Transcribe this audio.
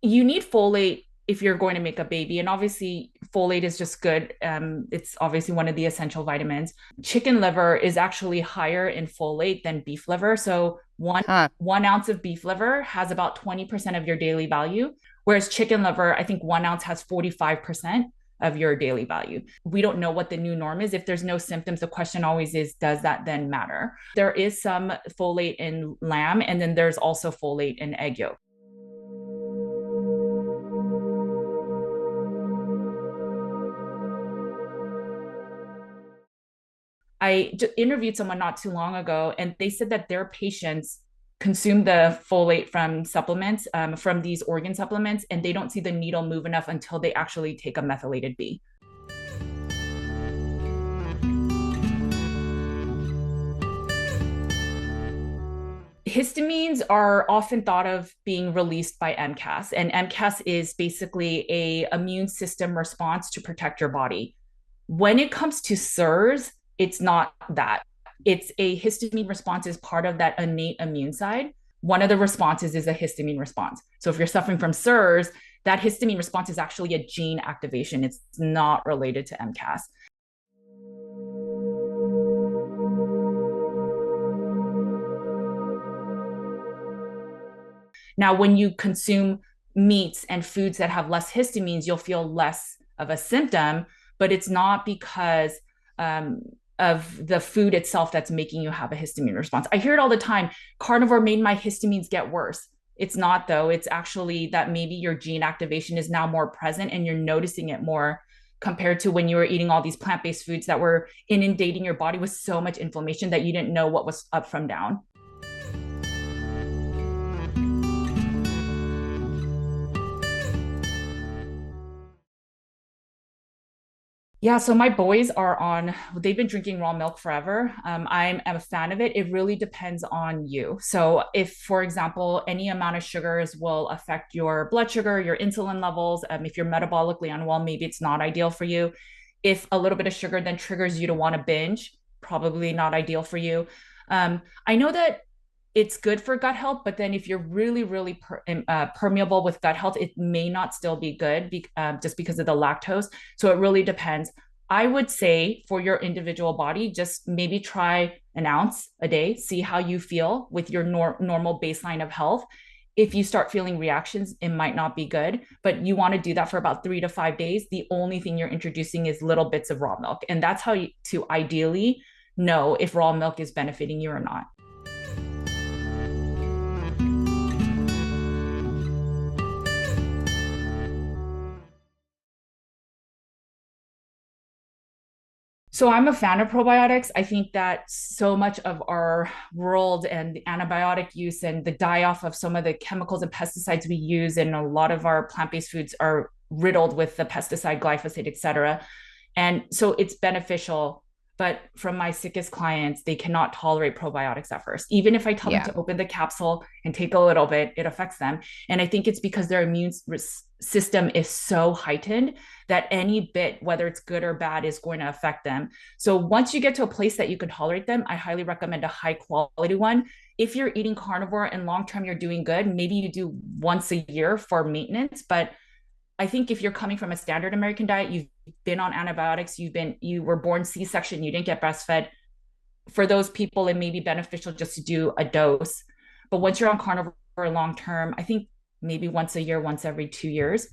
You need folate if you're going to make a baby. And obviously, folate is just good. It's obviously one of the essential vitamins. Chicken liver is actually higher in folate than beef liver. So Huh. 1 ounce of beef liver has about 20% of your daily value, whereas chicken liver, I think 1 ounce has 45% of your daily value. We don't know what the new norm is. If there's no symptoms, the question always is, does that then matter? There is some folate in lamb, and then there's also folate in egg yolk. Interviewed someone not too long ago, and they said that their patients consume the folate from supplements, from these organ supplements, and they don't see the needle move enough until they actually take a methylated B. Histamines are often thought of being released by MCAS, and MCAS is basically a immune system response to protect your body. When it comes to CIRS, it's not that. It's a histamine response is part of that innate immune side. One of the responses is a histamine response. So if you're suffering from CIRS, that histamine response is actually a gene activation. It's not related to MCAS. Now, when you consume meats and foods that have less histamines, you'll feel less of a symptom, but it's not because um, of the food itself that's making you have a histamine response. I hear it all the time. Carnivore made my histamines get worse. It's not, though. It's actually that maybe your gene activation is now more present and you're noticing it more compared to when you were eating all these plant-based foods that were inundating your body with so much inflammation that you didn't know what was up from down. Yeah, so my boys are on, they've been drinking raw milk forever. I'm a fan of it. It really depends on you. So, if, for example, any amount of sugars will affect your blood sugar, your insulin levels, if you're metabolically unwell, maybe it's not ideal for you. If a little bit of sugar then triggers you to want to binge, probably not ideal for you. I know that it's good for gut health, but then if you're really, really permeable with gut health, it may not still be good just because of the lactose. So it really depends. I would say for your individual body, just maybe try an ounce a day, see how you feel with your normal baseline of health. If you start feeling reactions, it might not be good, but you want to do that for about 3 to 5 days. The only thing you're introducing is little bits of raw milk. And that's how to ideally know if raw milk is benefiting you or not. So I'm a fan of probiotics. I think that so much of our world and the antibiotic use and the die off of some of the chemicals and pesticides we use, and a lot of our plant-based foods are riddled with the pesticide glyphosate, et cetera. And so it's beneficial. But from my sickest clients, they cannot tolerate probiotics at first. Even if I tell them Yeah. to open the capsule and take a little bit, it affects them. And I think it's because their immune system is so heightened that any bit, whether it's good or bad, is going to affect them. So once you get to a place that you can tolerate them, I highly recommend a high quality one. If you're eating carnivore and long term you're doing good, maybe you do once a year for maintenance. But I think if you're coming from a standard American diet, you've been on antibiotics, you were born C-section, you didn't get breastfed. For those people, it may be beneficial just to do a dose. But once you're on carnivore long term, I think maybe once a year, once every 2 years.